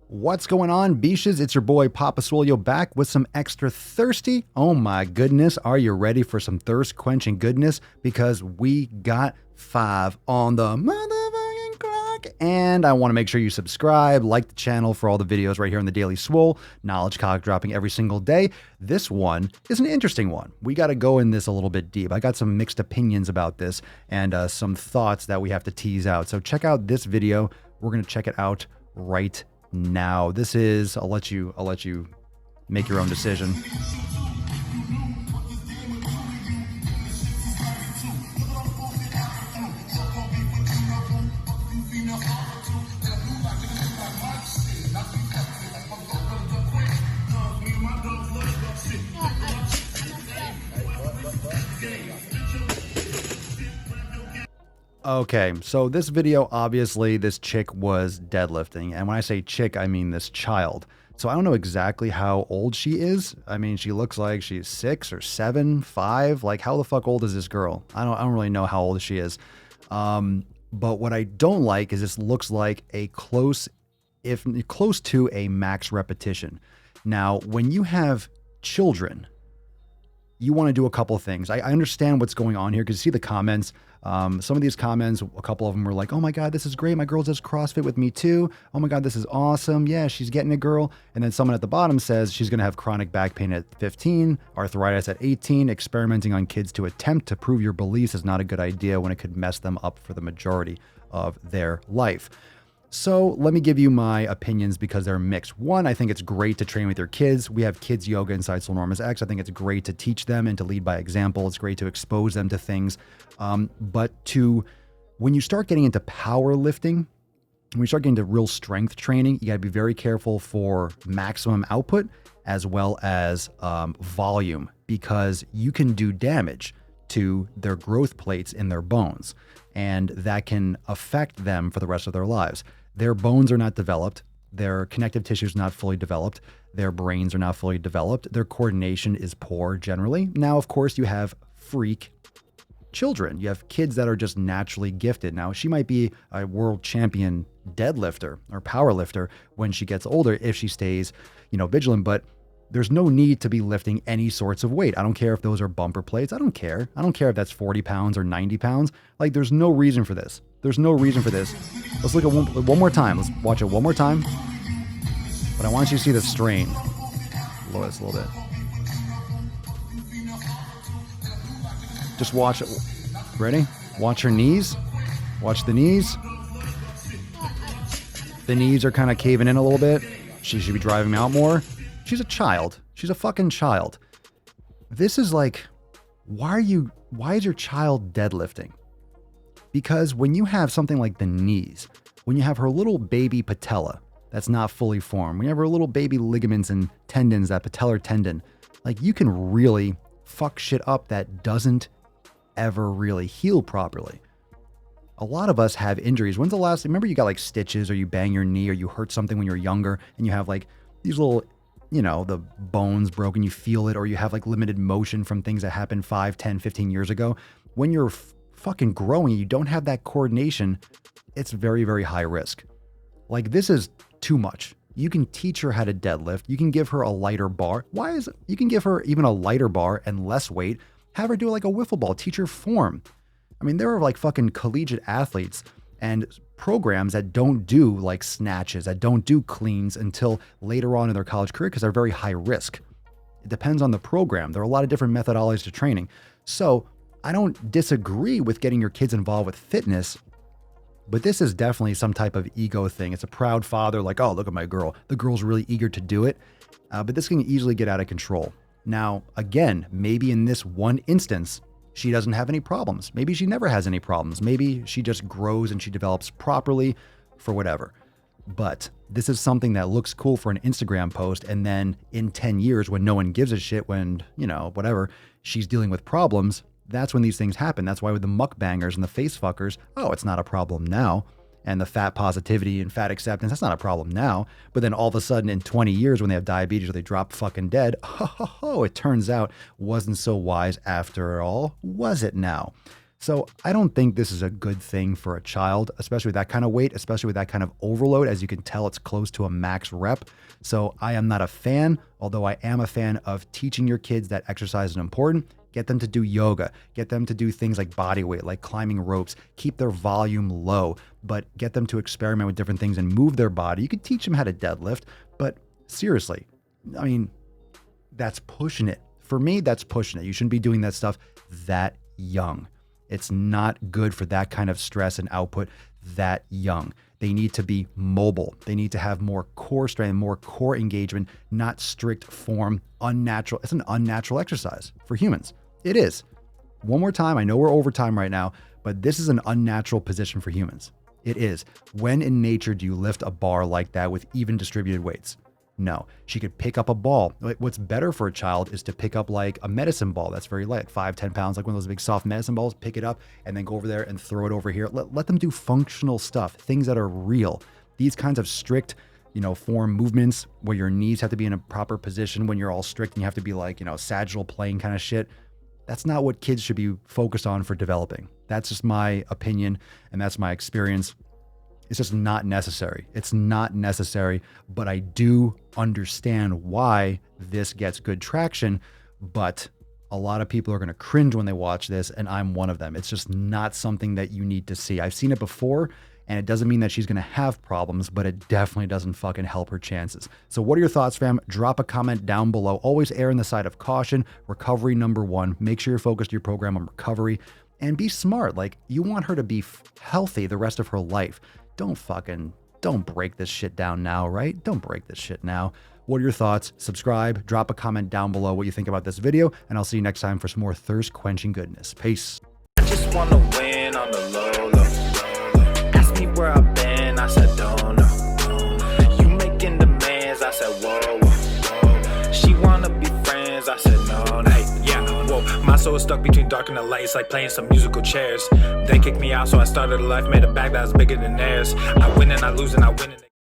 What's going on, Beaches? It's your boy Papa Swole back with some extra thirsty. Oh my goodness, are you ready for some thirst quenching goodness? Because we got 5 on the motherfucking clock. And I want to make sure you subscribe, like the channel for all the videos right here on the Daily Swole. Knowledge cock dropping every single day. This one is an interesting one. We got to go in this a little bit deep. I got some mixed opinions about this and some thoughts that we have to tease out. So check out this video. We're going to check it out right now. This is, I'll let you make your own decision. Okay, so this video, obviously, this chick was deadlifting. And when I say chick, I mean this child. So I don't know exactly how old she is. I mean, she looks like she's 6 or 7, 5. Like, how the fuck old is this girl? I don't really know how old she is. But what I don't like is this looks like a close to a max repetition. Now, when you have children, you want to do a couple of things. I understand what's going on here because you see the comments. Some of these comments, a couple of them were like, oh my God, this is great. My girl does CrossFit with me too. Oh my God, this is awesome. Yeah, she's getting a girl. And then someone at the bottom says she's going to have chronic back pain at 15, arthritis at 18, experimenting on kids to attempt to prove your beliefs is not a good idea when it could mess them up for the majority of their life. So let me give you my opinions because they're mixed. One, I think it's great to train with your kids. We have kids yoga inside Swole X. I think it's great to teach them and to lead by example. It's great to expose them to things. But when you start getting into powerlifting, when you start getting into real strength training, you got to be very careful for maximum output as well as volume, because you can do damage to their growth plates in their bones, and that can affect them for the rest of their lives. Their bones are not developed. Their connective tissue is not fully developed. Their brains are not fully developed. Their coordination is poor generally. Now, of course, you have freak children. You have kids that are just naturally gifted. Now, she might be a world champion deadlifter or powerlifter when she gets older if she stays, vigilant, but there's no need to be lifting any sorts of weight. I don't care if those are bumper plates. I don't care. I don't care if that's 40 pounds or 90 pounds. Like, there's no reason for this. There's no reason for this. Let's look at one more time. Let's watch it one more time. But I want you to see the strain. Lower this a little bit. Just watch it. Ready? Watch her knees. Watch the knees. The knees are kind of caving in a little bit. She should be driving out more. She's a child. She's a fucking child. This is like, why is your child deadlifting? Because when you have something like the knees, when you have her little baby patella that's not fully formed, when you have her little baby ligaments and tendons, that patellar tendon, like, you can really fuck shit up that doesn't ever really heal properly. A lot of us have injuries. When's the last, remember you got like stitches or you bang your knee or you hurt something when you're younger and you have like these little, the bones broken, you feel it, or you have like limited motion from things that happened 5, 10, 15 years ago. When you're fucking growing, you don't have that coordination. It's very, very high risk. Like, this is too much. You can teach her how to deadlift. You can give her a lighter bar. You can give her even a lighter bar and less weight. Have her do like a wiffle ball, teach her form. I mean, there are like fucking collegiate athletes and programs that don't do like snatches, that don't do cleans until later on in their college career because they're very high risk. It depends on the program. There are a lot of different methodologies to training. So I don't disagree with getting your kids involved with fitness, but this is definitely some type of ego thing. It's a proud father, like, oh, look at my girl. The girl's really eager to do it, but this can easily get out of control. Now, again, maybe in this one instance, she doesn't have any problems. Maybe she never has any problems. Maybe she just grows and she develops properly for whatever. But this is something that looks cool for an Instagram post. And then in 10 years, when no one gives a shit, when, whatever, she's dealing with problems, that's when these things happen. That's why with the mukbangers and the face fuckers, oh, it's not a problem now. And the fat positivity and fat acceptance, that's not a problem now. But then all of a sudden in 20 years when they have diabetes or they drop fucking dead, it turns out wasn't so wise after all, was it now? So I don't think this is a good thing for a child, especially with that kind of weight, especially with that kind of overload. As you can tell, it's close to a max rep. So I am not a fan, although I am a fan of teaching your kids that exercise is important. Get them to do yoga, get them to do things like body weight, like climbing ropes, keep their volume low, but get them to experiment with different things and move their body. You could teach them how to deadlift, but seriously, I mean, that's pushing it. For me, that's pushing it. You shouldn't be doing that stuff that young. It's not good for that kind of stress and output that young. They need to be mobile. They need to have more core strength, more core engagement, not strict form, unnatural. It's an unnatural exercise for humans. It is. One more time, I know we're over time right now, but this is an unnatural position for humans. It is. When in nature do you lift a bar like that with even distributed weights? No. She could pick up a ball. What's better for a child is to pick up like a medicine ball that's very light, 5-10 pounds, like one of those big soft medicine balls, pick it up and then go over there and throw it over here. Let them do functional stuff, things that are real. These kinds of strict, form movements where your knees have to be in a proper position when you're all strict and you have to be like, sagittal plane kind of shit. That's not what kids should be focused on for developing. That's just my opinion and that's my experience. It's just not necessary. It's not necessary, but I do understand why this gets good traction, but a lot of people are going to cringe when they watch this, and I'm one of them. It's just not something that you need to see. I've seen it before, and it doesn't mean that she's going to have problems, but it definitely doesn't fucking help her chances. So what are your thoughts, fam? Drop a comment down below. Always err on the side of caution. Recovery #1. Make sure you're focused your program on recovery, and be smart. Like, you want her to be healthy the rest of her life. Don't break this shit down now, right? Don't break this shit now. What are your thoughts? Subscribe, drop a comment down below what you think about this video, and I'll see you next time for some more thirst-quenching goodness. Peace. I just wanna win on the low. Ask me where I've been, I said don't know. You making demands, I said whoa. She wanna be friends, I said no. Hey, yeah, whoa. My soul is stuck between dark and the light. It's like playing some musical chairs. They kicked me out, so I started a life, made a bag that was bigger than theirs. I win and I lose and I win and